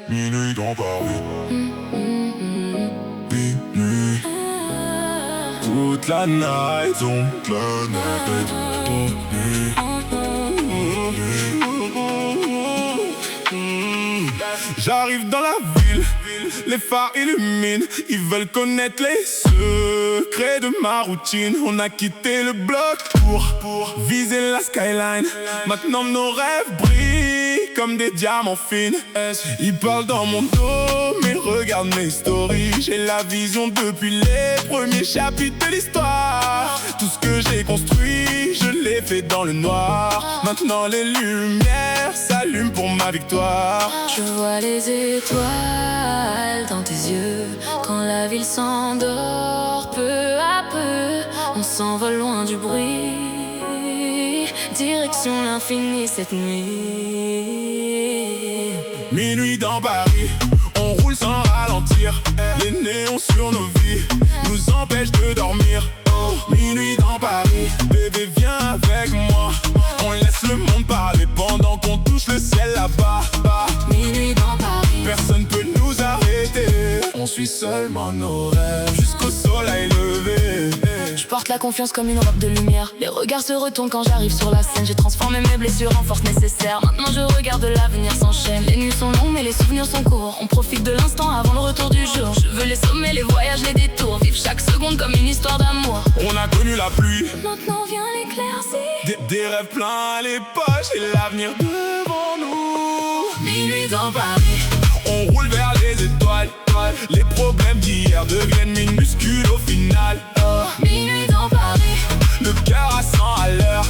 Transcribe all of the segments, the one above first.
Minuit dans Paris. Minuit. Toute la night, toute la night. J'arrive dans la ville, les phares illuminent. Ils veulent connaître les secrets de ma routine. On a quitté le bloc pour viser la skyline. Maintenant nos rêves brillent comme des diamants fines. Ils parlent dans mon dos, mais regarde mes stories. J'ai la vision depuis les premiers chapitres de l'histoire. Tout ce que j'ai construit, je l'ai fait dans le noir. Maintenant les lumières s'allument pour ma victoire. Je vois les étoiles dans tes yeux. Quand la ville s'endort, peu à peu, on s'envole loin du bruit. Direction l'infini cette nuit. Minuit dans Paris, on roule sans ralentir. Les néons sur nos vies nous empêchent de dormir. Minuit dans Paris, bébé viens avec moi. On laisse le monde parler pendant qu'on touche le ciel là-bas. Minuit dans Paris, personne peut nous arrêter. On suit seulement nos rêves jusqu'au soleil levé. je porte la confiance comme une robe de lumière. Les regards se retournent quand j'arrive sur la scène. J'ai transformé mes blessures en force nécessaire. Maintenant je regarde l'avenir s'enchaîne. Les nuits sont longues mais les souvenirs sont courts. On profite de l'instant avant le retour du jour. Je veux les sommets, les voyages, les détours. Vivre chaque seconde comme une histoire d'amour. On a connu la pluie, Maintenant vient l'éclaircie. des rêves plein les poches et l'avenir devant nous. Minuit dans Paris, On roule vers les étoiles. Les problèmes d'hier deviennent minuscules au final. minuit dans Paris, Le cœur à 100 à l'heure.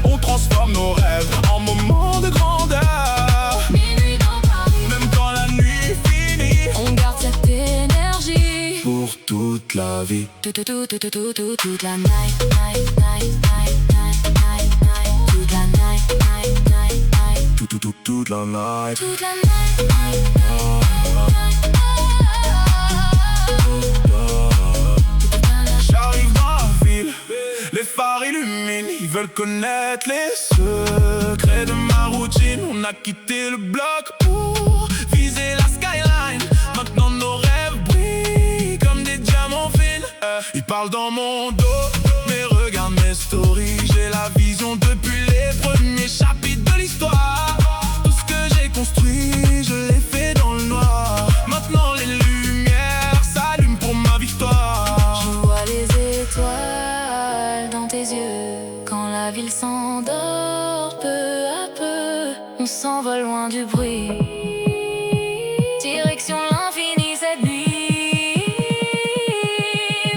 On transforme nos rêves en moments de grandeur. minuit dans Paris. Même quand la nuit finit, On garde cette énergie pour toute la vie. toute la night, night, night, night, night, night, night. Toute la night, night, night, night. Toute la night. Toute la night, night, J'arrive dans la ville, les phares illuminent. Ils veulent connaître les secrets de ma routine. On a quitté le bloc pour viser la skyline. Maintenant nos rêves brillent comme des diamants fines. Ils parlent dans mon dos, mais regarde mes stories. J'ai la vision depuis les premiers chapitres de l'histoire. Tout ce que j'ai construit, je l'ai fait dans le noir. Maintenant les lumières s'allument pour ma victoire. Je vois les étoiles dans tes yeux. Quand la ville s'endort, peu à peu, on s'envole loin du bruit. Direction l'infini cette nuit.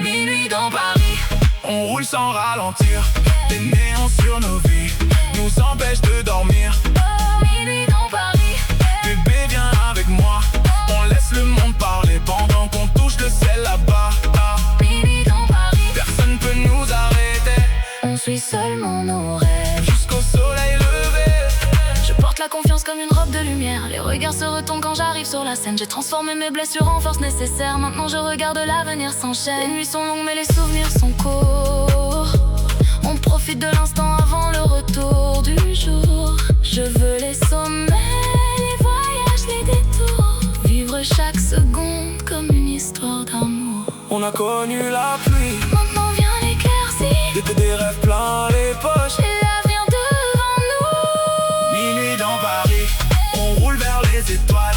Minuit dans Paris, On roule sans ralentir. Les néons sur nos vies nous empêchent de dormir. minuit dans Paris, Bébé viens avec moi. On laisse le monde parler pendant qu'on touche le ciel là-bas. minuit dans Paris. Personne peut nous arrêter On suit seulement nos rêves. jusqu'au soleil levé. Je porte la confiance comme une robe de lumière. Les regards se retournent quand j'arrive sur la scène. J'ai transformé mes blessures en force nécessaire. Maintenant je regarde l'avenir s'enchaîne. Les nuits sont longues mais les souvenirs sont courts. On profite de l'instant avant le retour du jour. Je veux les sommets, les voyages, les détours. Vivre chaque seconde comme une histoire d'amour. On a connu la pluie, Maintenant vient l'éclaircie. des rêves plein les poches. Et l'avenir devant nous. Minuit dans Paris, on roule vers les étoiles.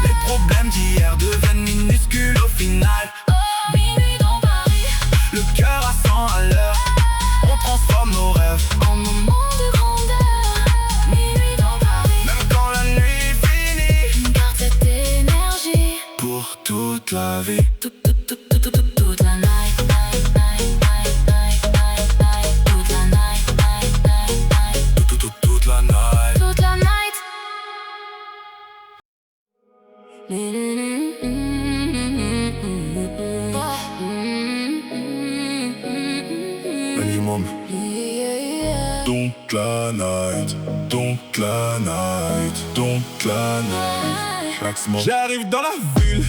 Les problèmes d'hier deviennent minuscules au final. Minuit dans Paris, Le cœur à 100 à l'heure. On transforme nos rêves en moment de grandeur. Minuit dans Paris, même quand la nuit finit. garde cette énergie. Pour toute la vie. Toute la night, night, night, night, night, night, night. Toute la night, night, night, night. Toute la night. Toute la night. Minimum. Toute la night. Toute la night. Toute la night. Maximum. J'arrive dans la ville,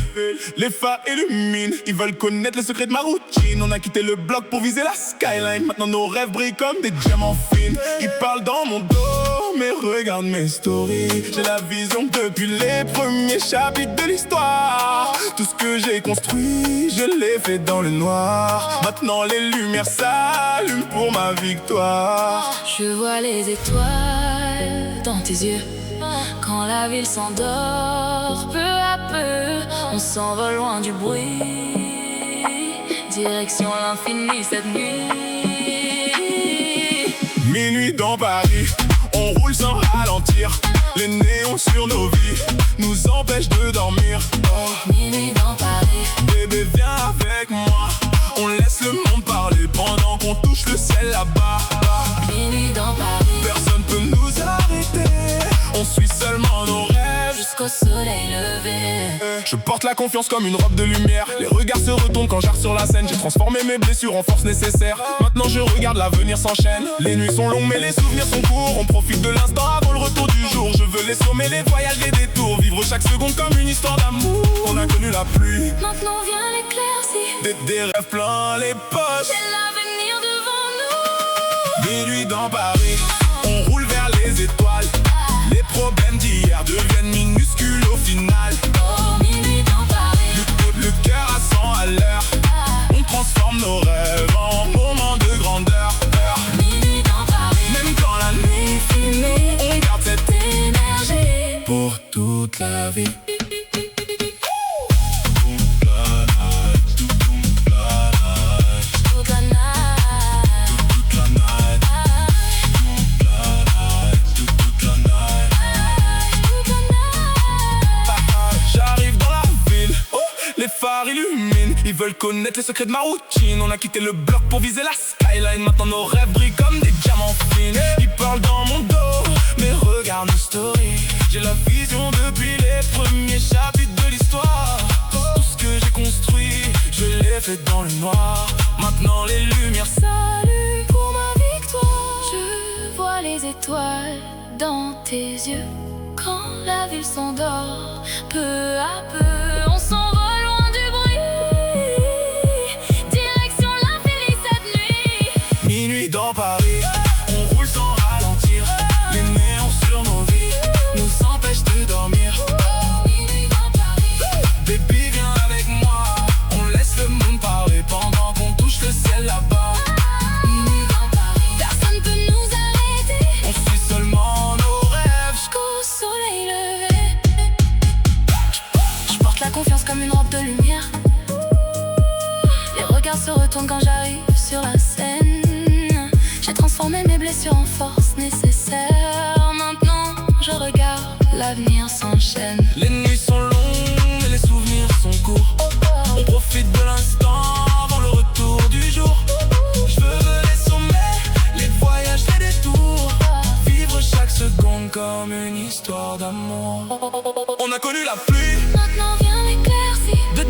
les phares illuminent. Ils veulent connaître les secrets de ma routine. On a quitté le bloc pour viser la skyline. Maintenant nos rêves brillent comme des diamants fines. Ils parlent dans mon dos, mais regarde mes stories. J'ai la vision depuis les premiers chapitres de l'histoire. Tout ce que j'ai construit, je l'ai fait dans le noir. Maintenant les lumières s'allument pour ma victoire. Je vois les étoiles dans tes yeux. Quand la ville s'endort, peu à peu, on s'envole loin du bruit. Direction l'infini cette nuit. Minuit dans Paris, on roule sans ralentir. Les néons sur nos vies nous empêchent de dormir. Minuit dans Paris, Bébé viens avec moi, on laisse le monde parler pendant qu'on touche le ciel là-bas. minuit dans Paris, Personne peut nous arrêter, on suit seulement nos rêves. jusqu'au soleil levé. Je porte la confiance comme une robe de lumière. Les regards se retournent quand j'arrive sur la scène. J'ai transformé mes blessures en force nécessaire. Maintenant je regarde, l'avenir s'enchaîne. Les nuits sont longues mais les souvenirs sont courts. On profite de l'instant avant le retour du jour. Je veux les sommets, les voyages, les détours. Vivre chaque seconde comme une histoire d'amour. On a connu la pluie, Maintenant vient l'éclaircie, des rêves plein les poches. c'est l'avenir devant nous. Minuit dans Paris, on roule vers les étoiles. Les problèmes d'hier deviennent minuscules au final. Minuit dans Paris, Le cœur à 100 à l'heure. On transforme nos rêves en moments de grandeur. minuit dans Paris, Même quand la nuit fumée, on garde cette énergie. pour toute la vie. Toute la night, J'arrive dans la ville, les phares illuminent. Ils veulent connaître les secrets de ma routine. On a quitté le bloc pour viser la skyline. Maintenant nos rêves brillent comme des diamants fines. Ils parlent dans mon dos, mais regarde nos stories. J'ai la vision depuis les premiers chapitres de l'histoire. Tout ce que j'ai construit, je l'ai fait dans le noir. Maintenant les lumières salut pour ma victoire. Je vois les étoiles dans tes yeux. Quand la ville s'endort, peu à peu, on s'envole loin du bruit. Direction l'infini cette nuit. Minuit dans Paris, on roule sans ralentir. Les néons sur nos vies nous empêchent de dormir. Minuit dans Paris, Baby viens avec moi, on laisse le monde parler pendant qu'on touche le ciel là-bas. minuit dans Paris, personne peut nous arrêter. On suit seulement nos rêves. Jusqu'au soleil levé. Je porte la confiance comme une robe de lumière. Les regards se retournent quand j'arrive sur la scène. J'ai transformé mes blessures en force nécessaire. Maintenant je regarde, l'avenir s'enchaîne. Les nuits sont longues et les souvenirs sont courts. On profite de l'instant avant le retour du jour. Je veux les sommets, les voyages, les détours. Vivre chaque seconde comme une histoire d'amour. On a connu la pluie, Maintenant vient l'éclaircie, des